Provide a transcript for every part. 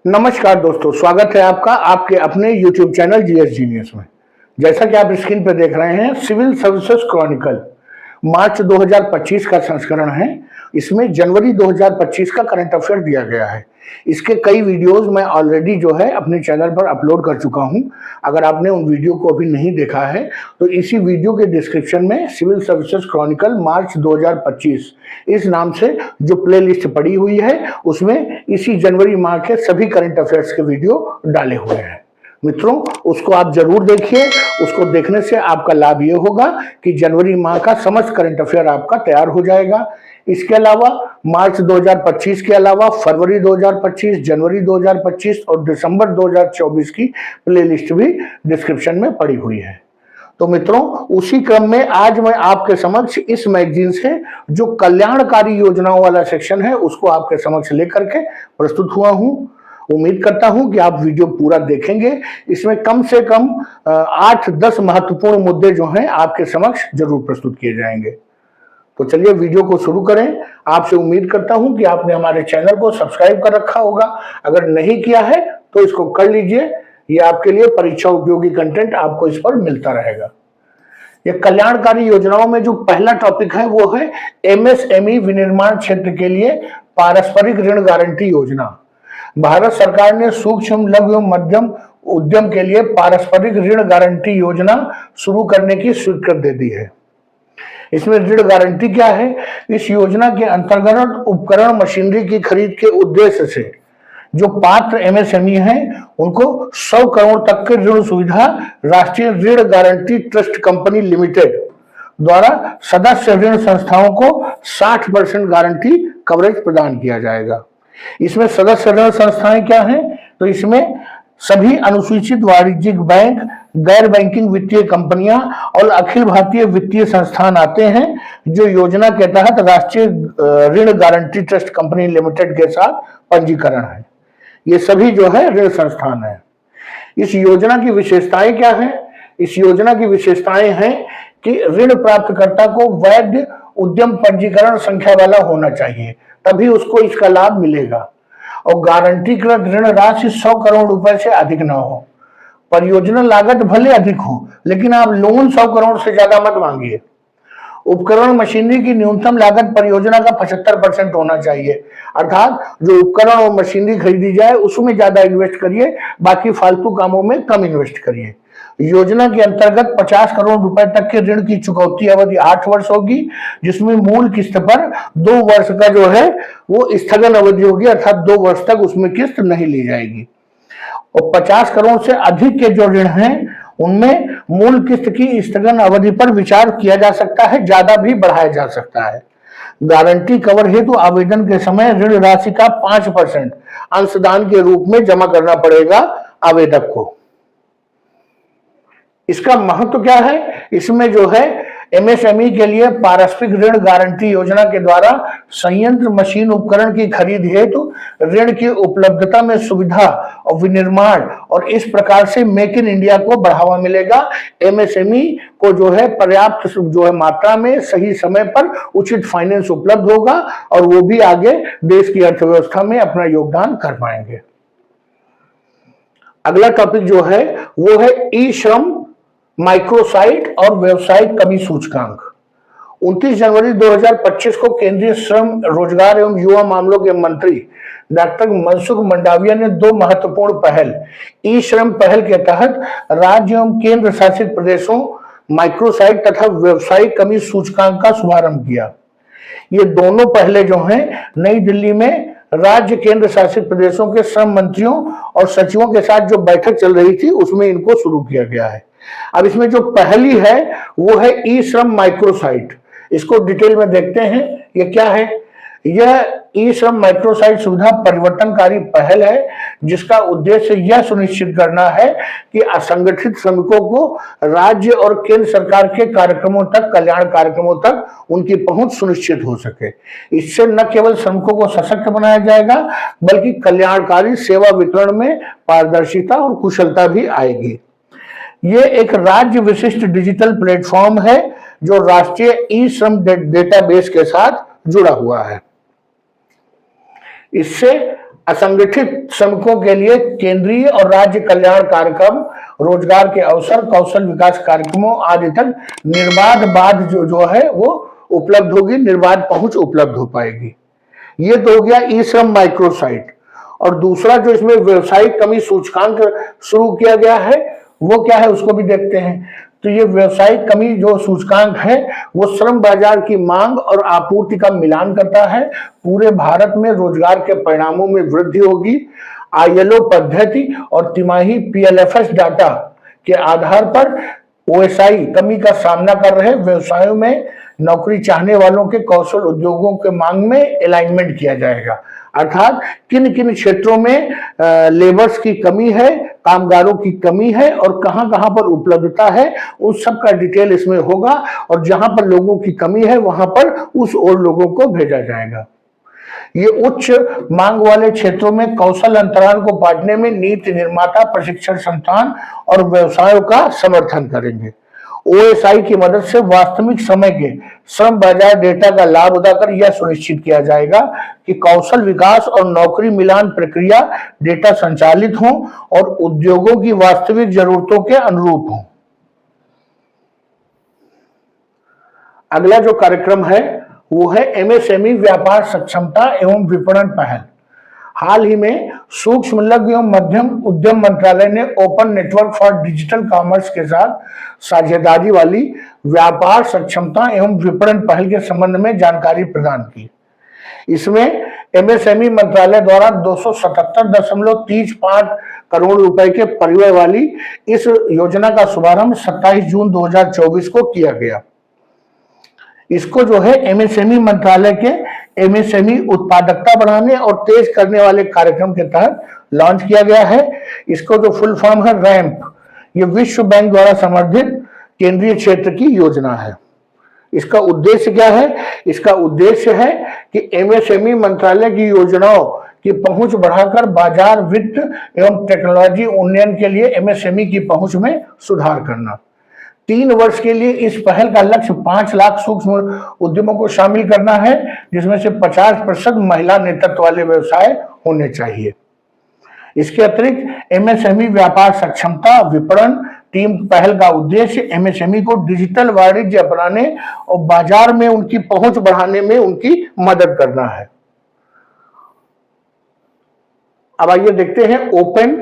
नमस्कार दोस्तों, स्वागत है आपका आपके अपने YouTube चैनल जीएस जीनियस में। जैसा कि आप स्क्रीन पर देख रहे हैं, सिविल सर्विसेज क्रॉनिकल मार्च 2025 का संस्करण है। इसमें जनवरी 2025 का करंट अफेयर दिया गया है। इसके कई वीडियोस मैं ऑलरेडी जो है अपने चैनल पर अपलोड कर चुका हूं। अगर आपने उन वीडियो को अभी नहीं देखा है तो इसी वीडियो के डिस्क्रिप्शन में सिविल सर्विसेज क्रॉनिकल मार्च 2025 इस नाम से जो प्लेलिस्ट पड़ी हुई है उसमें इसी जनवरी माह के सभी करंट अफेयर्स के वीडियो डाले हुए हैं। मित्रों, उसको आप जरूर देखिए। उसको देखने से आपका लाभ ये होगा कि जनवरी माह का समस्त करंट अफेयर आपका तैयार हो जाएगा। इसके अलावा मार्च 2025 के अलावा फरवरी 2025, जनवरी 2025 और दिसंबर 2024 की प्लेलिस्ट भी डिस्क्रिप्शन में पड़ी हुई है। तो मित्रों, उसी क्रम में आज मैं आपके समक्ष इस मैगजीन से जो कल्याणकारी योजनाओं वाला सेक्शन है उसको आपके समक्ष लेकर के प्रस्तुत हुआ हूं। उम्मीद करता हूं कि आप वीडियो पूरा देखेंगे। इसमें कम से कम 8-10 महत्वपूर्ण मुद्दे जो हैं आपके समक्ष जरूर प्रस्तुत किए जाएंगे। तो चलिए वीडियो को शुरू करें। आपसे उम्मीद करता हूं कि आपने हमारे चैनल को सब्सक्राइब कर रखा होगा। अगर नहीं किया है तो इसको कर लीजिए। ये आपके लिए परीक्षा उपयोगी कंटेंट आपको इस पर मिलता रहेगा। ये कल्याणकारी योजनाओं में जो पहला टॉपिक है वो है एमएसएमई विनिर्माण क्षेत्र के लिए पारस्परिक ऋण गारंटी योजना। भारत सरकार ने सूक्ष्म, लघु एवं मध्यम उद्यम के लिए पारस्परिक ऋण गारंटी योजना शुरू करने की स्वीकृति दे दी है। इसमें ऋण गारंटी क्या है? इस योजना के अंतर्गत उपकरण मशीनरी की खरीद के उद्देश्य से जो पात्र एमएसएमई हैं उनको 100 करोड़ तक के ऋण सुविधा राष्ट्रीय ऋण गारंटी ट्रस्ट कंपनी लिमिटेड द्वारा सदस्य ऋण संस्थाओं को 60% गारंटी कवरेज प्रदान किया जाएगा। इसमें सदस्य ऋण संस्थाएं क्या हैं? तो इसमें सभी अनुसूचित वाणिज्यिक बैंक, गैर बैंकिंग वित्तीय कंपनियां और अखिल भारतीय वित्तीय संस्थान आते हैं जो योजना के तहत राष्ट्रीय ऋण गारंटी ट्रस्ट कंपनी लिमिटेड के साथ पंजीकरण है। ये सभी जो है ऋण संस्थान है। इस योजना की विशेषताएं क्या है? इस योजना की विशेषताएं हैं कि ऋण प्राप्तकर्ता को वैध उद्यम पंजीकरण संख्या वाला होना चाहिए, तभी उसको इसका लाभ मिलेगा। और गारंटीकृत ऋण राशि 100 करोड़ रुपए से अधिक ना हो। परियोजना लागत भले अधिक हो लेकिन आप लोन 100 करोड़ से ज्यादा मत मांगिए। उपकरण मशीनरी की न्यूनतम लागत परियोजना का 75% होना चाहिए, अर्थात जो उपकरण और मशीनरी खरीदी जाए उसमें ज्यादा इन्वेस्ट करिए, बाकी फालतू कामों में कम इन्वेस्ट करिए। योजना के अंतर्गत 50 करोड़ रुपए तक के ऋण की चुकौती अवधि 8 वर्ष होगी, जिसमें मूल किस्त पर 2 वर्ष का जो है वो स्थगन अवधि होगी, अर्थात 2 वर्ष तक उसमें किस्त नहीं ली जाएगी। और 50 करोड़ से अधिक के जो ऋण हैं उनमें मूल किस्त की स्थगन अवधि पर विचार किया जा सकता है, ज्यादा भी बढ़ाया जा सकता है। गारंटी कवर हेतु आवेदन के समय ऋण राशि का 5% अंशदान के रूप में जमा करना पड़ेगा आवेदक को। इसका महत्व क्या है? इसमें जो है एमएसएमई के लिए पारस्परिक ऋण गारंटी योजना के द्वारा संयंत्र, मशीन, उपकरण की खरीद हेतु ऋण की उपलब्धता में सुविधा और विनिर्माण और इस प्रकार से मेक इन इंडिया को बढ़ावा मिलेगा। एमएसएमई को जो है पर्याप्त जो है मात्रा में सही समय पर उचित फाइनेंस उपलब्ध होगा और वो भी आगे देश की अर्थव्यवस्था में अपना योगदान कर पाएंगे। अगला टॉपिक जो है वो है ई श्रम, माइक्रोसाइट और व्यवसायिक कमी सूचकांक। 29 जनवरी 2025 को केंद्रीय श्रम, रोजगार एवं युवा मामलों के मंत्री डॉक्टर मनसुख मंडाविया ने 2 महत्वपूर्ण पहल ई श्रम पहल के तहत राज्य एवं केंद्र शासित प्रदेशों माइक्रोसाइट तथा व्यवसायिक कमी सूचकांक का शुभारंभ किया। ये दोनों पहले जो हैं नई दिल्ली में राज्य केंद्र शासित प्रदेशों के श्रम मंत्रियों और सचिवों के साथ जो बैठक चल रही थी उसमें इनको शुरू किया गया है। अब इसमें जो पहली है वो है ई श्रम माइक्रोसाइट। इसको डिटेल में देखते हैं ये क्या है। यह ई श्रम माइक्रोसाइट सुविधा परिवर्तनकारी पहल है जिसका उद्देश्य यह सुनिश्चित करना है कि असंगठित श्रमिकों को राज्य और केंद्र सरकार के कार्यक्रमों तक, कल्याण कार्यक्रमों तक उनकी पहुंच सुनिश्चित हो सके। इससे न केवल श्रमिकों को सशक्त बनाया जाएगा बल्कि कल्याणकारी सेवा वितरण में पारदर्शिता और कुशलता भी आएगी। ये एक राज्य विशिष्ट डिजिटल प्लेटफॉर्म है जो राष्ट्रीय ई श्रम डेटाबेस के साथ जुड़ा हुआ है। इससे असंगठित श्रमिकों के लिए केंद्रीय और राज्य कल्याण कार्यक्रम, रोजगार के अवसर, कौशल विकास कार्यक्रमों आदि तक निर्बाध जो है वो उपलब्ध होगी, निर्बाध पहुंच उपलब्ध हो पाएगी। ये तो हो गया ई श्रम माइक्रोसाइट। और दूसरा जो इसमें व्यवसायिक कमी सूचकांक शुरू किया गया है वो क्या है उसको भी देखते हैं। तो ये व्यवसायिक कमी जो सूचकांक है वो श्रम बाजार की मांग और आपूर्ति का मिलान करता है। पूरे भारत में रोजगार के परिणामों में वृद्धि होगी। आईएलओ पद्धति और तिमाही पीएलएफएस डाटा के आधार पर ओएसआई कमी का सामना कर रहे व्यवसायों में नौकरी चाहने वालों के कौशल उद्योगों के मांग में अलाइनमेंट किया जाएगा। अर्थात किन किन क्षेत्रों में लेबर्स की कमी है, कामगारों की कमी है और कहां कहां पर उपलब्धता है, उस सब का डिटेल इसमें होगा। और जहां पर लोगों की कमी है वहां पर उस और लोगों को भेजा जाएगा। ये उच्च मांग वाले क्षेत्रों में कौशल अंतराल को पाटने में नीति निर्माता, प्रशिक्षण संस्थान और व्यवसायों का समर्थन करेंगे। ओएसआई की मदद से वास्तविक समय के श्रम बाजार डेटा का लाभ उठाकर यह सुनिश्चित किया जाएगा कि कौशल विकास और नौकरी मिलान प्रक्रिया डेटा संचालित हो और उद्योगों की वास्तविक जरूरतों के अनुरूप हो। अगला जो कार्यक्रम है वो है एमएसएमई व्यापार सक्षमता एवं विपणन पहल। हाल ही में सूक्ष्म, लघु एवं मध्यम उद्यम मंत्रालय ने open network for digital commerce के साथ साझेदारी वाली व्यापार सक्षमता एवं विपणन पहल के संबंध में जानकारी प्रदान की। इसमें एमएसएमई मंत्रालय द्वारा 277.35 करोड़ रुपए के परिव्यय वाली इस योजना का शुभारंभ 27 जून 2024 को किया गया। इसको जो है एमएसएमई मंत्रालय के एमएसएमई उत्पादकता बढ़ाने और तेज करने वाले कार्यक्रम के तहत लॉन्च किया गया है। इसको जो फुल फॉर्म है रैंप, ये विश्व बैंक द्वारा समर्थित केंद्रीय क्षेत्र की योजना है। इसका उद्देश्य क्या है? इसका उद्देश्य है कि एमएसएमई मंत्रालय की योजनाओं की पहुंच बढ़ाकर बाजार, वित्त एवं टेक्नोलॉजी उन्नयन के लिए एमएसएमई की पहुंच में सुधार करना। 3 वर्ष के लिए इस पहल का लक्ष्य 5 लाख सूक्ष्म उद्यमों को शामिल करना है, जिसमें से 50% महिला नेतृत्व वाले व्यवसाय होने चाहिए। इसके अतिरिक्त एमएसएमई व्यापार सक्षमता विपणन टीम पहल का उद्देश्य एमएसएमई को डिजिटल वाणिज्य अपनाने और बाजार में उनकी पहुंच बढ़ाने में उनकी मदद करना है। अब आइए देखते हैं open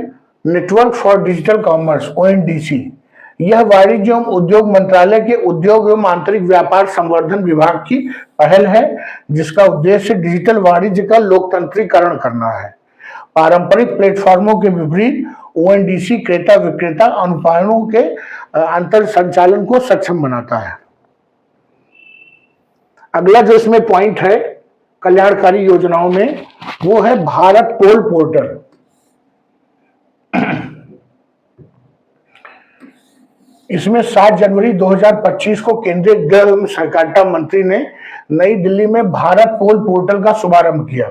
network for digital commerce, ONDC. यह वाणिज्य एवं उद्योग मंत्रालय के उद्योग एवं आंतरिक व्यापार संवर्धन विभाग की पहल है, जिसका उद्देश्य डिजिटल वाणिज्य का लोकतंत्रीकरण करना है। पारंपरिक प्लेटफॉर्मों के विपरीत ओएनडीसी क्रेता विक्रेता अनुपातों के अंतर संचालन को सक्षम बनाता है। अगला जो इसमें पॉइंट है कल्याणकारी योजनाओं में वो है भारत पोल पोर्टल। इसमें 7 जनवरी 2025 को केंद्रीय गृह एवं सहकारिता मंत्री ने नई दिल्ली में भारत पोल पोर्टल का शुभारंभ किया।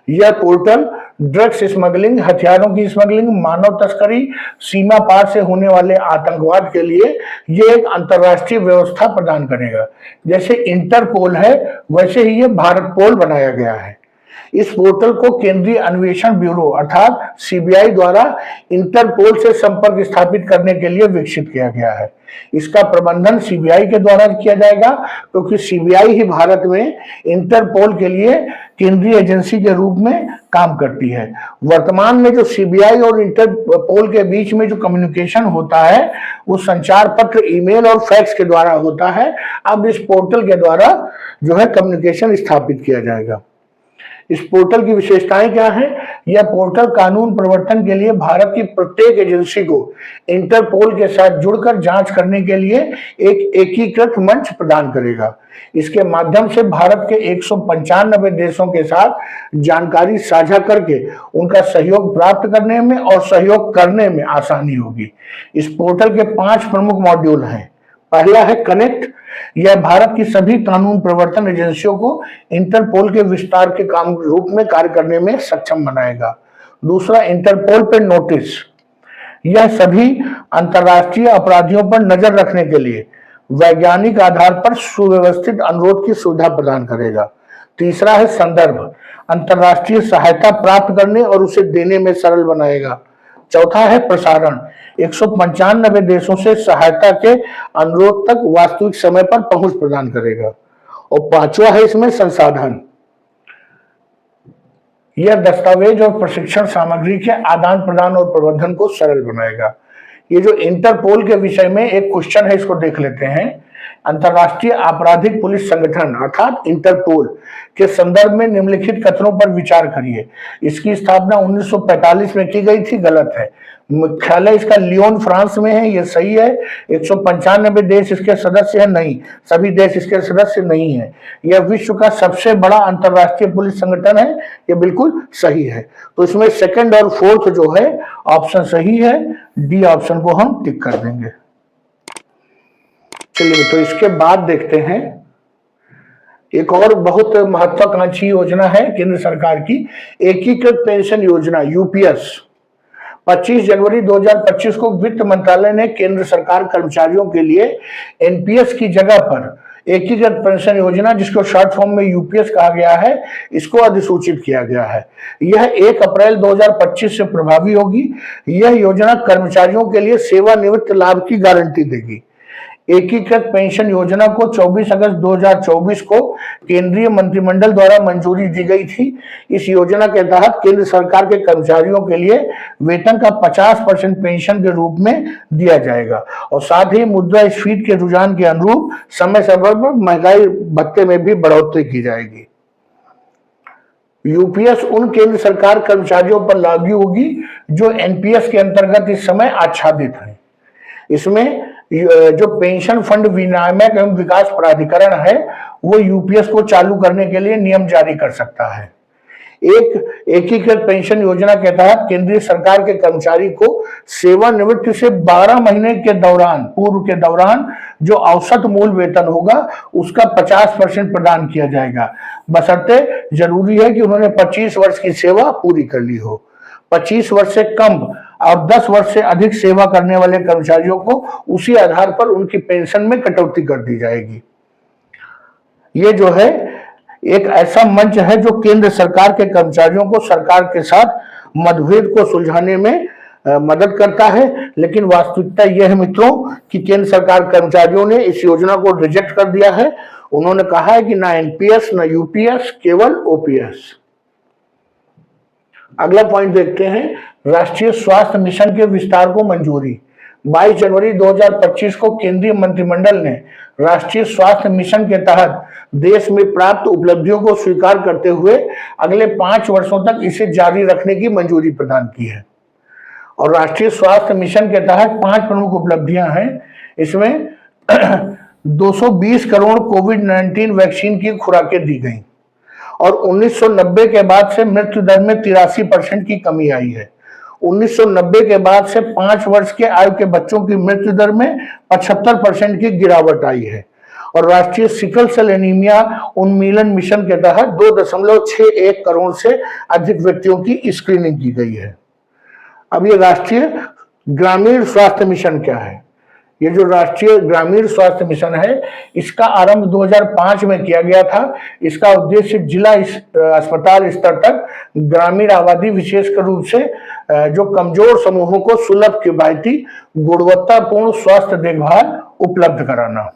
यह पोर्टल ड्रग्स स्मगलिंग, हथियारों की स्मगलिंग, मानव तस्करी, सीमा पार से होने वाले आतंकवाद के लिए यह एक अंतर्राष्ट्रीय व्यवस्था प्रदान करेगा। जैसे इंटरपोल है वैसे ही यह भारत पोल बनाया गया है। इस पोर्टल को केंद्रीय अन्वेषण ब्यूरो अर्थात सीबीआई द्वारा इंटरपोल से संपर्क स्थापित करने के लिए विकसित किया गया है। इसका प्रबंधन सीबीआई के द्वारा किया जाएगा, क्योंकि सीबीआई ही भारत में इंटरपोल के लिए केंद्रीय एजेंसी के रूप में काम करती है। वर्तमान में जो सीबीआई और इंटरपोल के बीच में जो कम्युनिकेशन होता है वो संचार पत्र, ईमेल और फैक्स के द्वारा होता है। अब इस पोर्टल के द्वारा जो है कम्युनिकेशन स्थापित किया जाएगा। इस पोर्टल की विशेषताएं क्या हैं? यह पोर्टल कानून प्रवर्तन के लिए भारत की प्रत्येक एजेंसी को इंटरपोल के साथ जुड़कर जांच करने के लिए एक एकीकृत मंच प्रदान करेगा। इसके माध्यम से भारत के 195 देशों के साथ जानकारी साझा करके उनका सहयोग प्राप्त करने में और सहयोग करने में आसानी होगी। इस पोर्टल के 5 प्रमुख मॉड्यूल हैं। पहला है कनेक्ट। यह भारत की सभी कानून प्रवर्तन एजेंसियों को इंटरपोल के विस्तार के काम रूप में कार्य करने में सक्षम बनाएगा। दूसरा, इंटरपोल पे नोटिस। यह सभी अंतर्राष्ट्रीय अपराधियों पर नजर रखने के लिए वैज्ञानिक आधार पर सुव्यवस्थित अनुरोध की सुविधा प्रदान करेगा। तीसरा है संदर्भ, अंतर्राष्ट्रीय सहायता प्राप्त करने और उसे देने में सरल बनाएगा। चौथा है प्रसारण, 195 देशों से सहायता के अनुरोध तक वास्तविक समय पर पहुंच प्रदान करेगा। और पांचवा है इसमें संसाधन, यह दस्तावेज और प्रशिक्षण सामग्री के आदान प्रदान और प्रबंधन को सरल बनाएगा। ये जो इंटरपोल के विषय में एक क्वेश्चन है, इसको देख लेते हैं। अंतर्राष्ट्रीय आपराधिक पुलिस संगठन अर्थात इंटरपोल के संदर्भ में निम्नलिखित कथनों पर विचार करिए। इसकी स्थापना 1945 में की गई थी, गलत है। मुख्यालय इसका लियोन फ्रांस में है, यह सही है। 195 देश इसके सदस्य हैं, नहीं, सभी देश इसके सदस्य नहीं है। यह विश्व का सबसे बड़ा अंतर्राष्ट्रीय पुलिस संगठन है, यह बिल्कुल सही है। तो इसमें सेकंड और फोर्थ जो है ऑप्शन सही है, डी ऑप्शन को हम टिक कर देंगे। चलिए, तो इसके बाद देखते हैं एक और बहुत महत्वाकांक्षी योजना है केंद्र सरकार की, एकीकृत पेंशन योजना यूपीएस। 25 जनवरी 2025 को वित्त मंत्रालय ने केंद्र सरकार कर्मचारियों के लिए एनपीएस की जगह पर एकीकृत पेंशन योजना, जिसको शॉर्ट फॉर्म में यूपीएस कहा गया है, इसको अधिसूचित किया गया है। यह 1 अप्रैल 2025 से प्रभावी होगी। यह योजना कर्मचारियों के लिए सेवानिवृत्त लाभ की गारंटी देगी। एकीकृत पेंशन योजना को 24 अगस्त 2024 को केंद्रीय मंत्रिमंडल द्वारा मंजूरी दी गई थी। इस योजना के तहत केंद्र सरकार के कर्मचारियों के लिए वेतन का 50% पेंशन के रूप में दिया जाएगा और साथ ही मुद्रास्फीति के रुझान के अनुरूप समय समय पर महंगाई भत्ते में भी बढ़ोतरी की जाएगी। यूपीएस उन केंद्र सरकार कर्मचारियों पर लागू होगी जो एनपीएस के अंतर्गत इस समय आच्छादित हैं। इसमें जो पेंशन फंड विनियामक एवं विकास प्राधिकरण है, वो यूपीएस को चालू करने के लिए नियम जारी कर सकता है। एक एकीकृत पेंशन योजना के तहत केंद्रीय सरकार के कर्मचारी को सेवानिवृत्ति से 12 महीने के दौरान, पूर्व के दौरान जो औसत मूल वेतन होगा उसका 50% प्रदान किया जाएगा, बशर्ते जरूरी है कि उन्होंने 25 वर्ष की सेवा पूरी कर ली हो। 25 वर्ष से कम और 10 वर्ष से अधिक सेवा करने वाले कर्मचारियों को उसी आधार पर उनकी पेंशन में कटौती कर दी जाएगी। ये जो है एक ऐसा मंच है जो केंद्र सरकार के कर्मचारियों को सरकार के साथ मतभेद को सुलझाने में मदद करता है। लेकिन वास्तविकता यह है मित्रों कि केंद्र सरकार कर्मचारियों ने इस योजना को रिजेक्ट कर दिया है। उन्होंने कहा है कि ना एनपीएस ना यूपीएस, केवल ओपीएस। अगला पॉइंट देखते हैं, राष्ट्रीय स्वास्थ्य मिशन के विस्तार को मंजूरी। 22 जनवरी 2025 को केंद्रीय मंत्रिमंडल ने राष्ट्रीय स्वास्थ्य मिशन के तहत देश में प्राप्त उपलब्धियों को स्वीकार करते हुए अगले 5 वर्षों तक इसे जारी रखने की मंजूरी प्रदान की है। और राष्ट्रीय स्वास्थ्य मिशन के तहत 5 प्रमुख उपलब्धियां हैं। इसमें 220 करोड़ कोविड-19 वैक्सीन की खुराकें दी गई और 1990 के बाद से मृत्यु दर में 83% की कमी आई है। 1990 के बाद से 5 वर्ष के आयु के बच्चों की मृत्यु दर में 75% की गिरावट आई है। और राष्ट्रीय सिकल सेल एनीमिया उन्मूलन मिशन के तहत 2.61 करोड़ से अधिक व्यक्तियों की स्क्रीनिंग की गई है। अब ये राष्ट्रीय ग्रामीण स्वास्थ्य मिशन क्या है? ये जो राष्ट्रीय ग्रामीण स्वास्थ्य मिशन है, इसका आरंभ 2005 में किया गया था। इसका उद्देश्य जिला अस्पताल स्तर तक ग्रामीण आबादी, विशेषकर रूप से जो कमजोर समूहों को सुलभ, किफायती, गुणवत्तापूर्ण स्वास्थ्य देखभाल उपलब्ध कराना।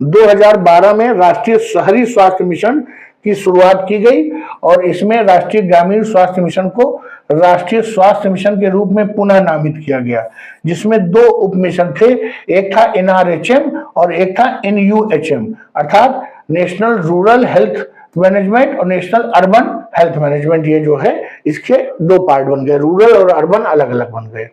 2012 में राष्ट्रीय शहरी स्वास्थ्य मिशन की शुरुआत की गई और इसमें राष्ट्रीय ग्रामीण स्वास्थ्य मिशन को राष्ट्रीय स्वास्थ्य मिशन के रूप में पुनः नामित किया गया, जिसमें 2 उप मिशन थे। एक था एनआरएचएम और एक था एनयूएचएम, अर्थात नेशनल रूरल हेल्थ मैनेजमेंट और नेशनल अर्बन हेल्थ मैनेजमेंट। ये जो है इसके 2 पार्ट बन गए, रूरल और अर्बन अलग अलग बन गए।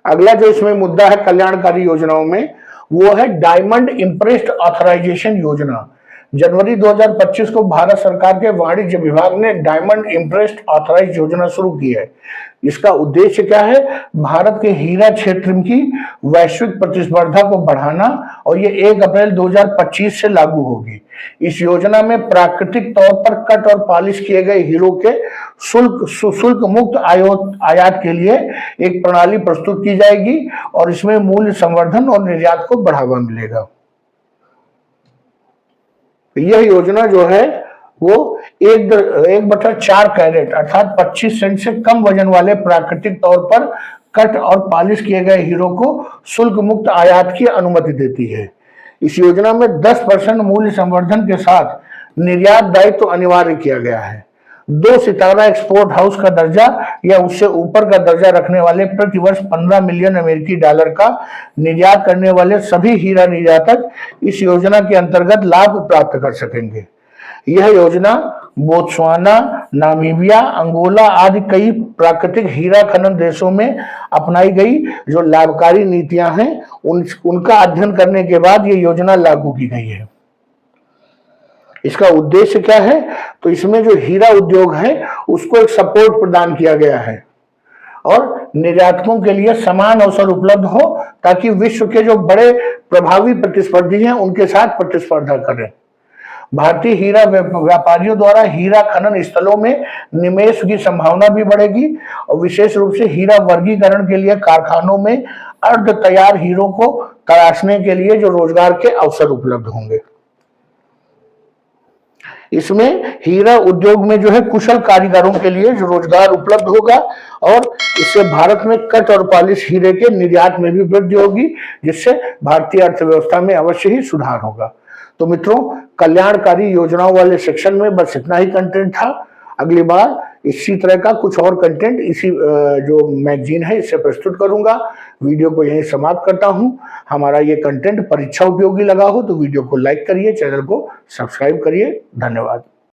अगला जो इसमें मुद्दा है कल्याणकारी योजनाओं में, वो है डायमंड इम्प्रेस्ड ऑथराइजेशन योजना। जनवरी 2025 को भारत सरकार के वाणिज्य विभाग ने डायमंड इम्प्रेस्ड ऑथराइज योजना शुरू की है। इसका उद्देश्य क्या है? भारत के हीरा क्षेत्र की वैश्विक प्रतिस्पर्धा को बढ़ाना और ये 1 अप्रैल 2025 से लागू होगी। इस योजना में प्राकृतिक तौर पर कट और पॉलिश किए गए हीरो के शुल्क मुक्त आयात के लिए एक प्रणाली प्रस्तुत की जाएगी और इसमें मूल्य संवर्धन और निर्यात को बढ़ावा मिलेगा। यह योजना जो है वो 1/4 कैरेट अर्थात 25 सेंट से कम वजन वाले प्राकृतिक तौर पर कट और पॉलिश किए गए हीरो को शुल्क मुक्त आयात की अनुमति देती है। इस योजना में 10% मूल्य संवर्धन के साथ निर्यात दायित्व अनिवार्य किया गया है। 2 सितारा एक्सपोर्ट हाउस का दर्जा या उससे ऊपर का दर्जा रखने वाले प्रतिवर्ष 15 मिलियन अमेरिकी डॉलर का निर्यात करने वाले सभी हीरा निर्यातक इस योजना के अंतर्गत लाभ प्राप्त कर सकेंगे। यह योजना बोत्सवाना, नामीबिया, अंगोला आदि कई प्राकृतिक हीरा खनन देशों में अपनाई गई जो लाभकारी नीतियां हैं उनका अध्ययन करने के बाद यह योजना लागू की गई है। इसका उद्देश्य क्या है? तो इसमें जो हीरा उद्योग है उसको एक सपोर्ट प्रदान किया गया है और निर्यातकों के लिए समान अवसर उपलब्ध हो ताकि विश्व के जो बड़े प्रभावी प्रतिस्पर्धी हैं उनके साथ प्रतिस्पर्धा करें। भारतीय हीरा व्यापारियों द्वारा हीरा खनन स्थलों में निवेश की संभावना भी बढ़ेगी और विशेष रूप से हीरा वर्गीकरण के लिए कारखानों में अर्ध तैयार हीरों को तराशने के लिए जो रोजगार के अवसर उपलब्ध होंगे। इसमें हीरा उद्योग में जो है कुशल कारीगरों के लिए जो रोजगार उपलब्ध होगा और इससे भारत में कट और पॉलिश हीरे के निर्यात में भी वृद्धि होगी, जिससे भारतीय अर्थव्यवस्था में अवश्य ही सुधार होगा। तो मित्रों, कल्याणकारी योजनाओं वाले सेक्शन में बस इतना ही कंटेंट था। अगली बार इसी तरह का कुछ और कंटेंट इसी जो मैगजीन है इससे प्रस्तुत करूंगा। वीडियो को यहीं समाप्त करता हूं। हमारा ये कंटेंट परीक्षा उपयोगी लगा हो तो वीडियो को लाइक करिए, चैनल को सब्सक्राइब करिए। धन्यवाद।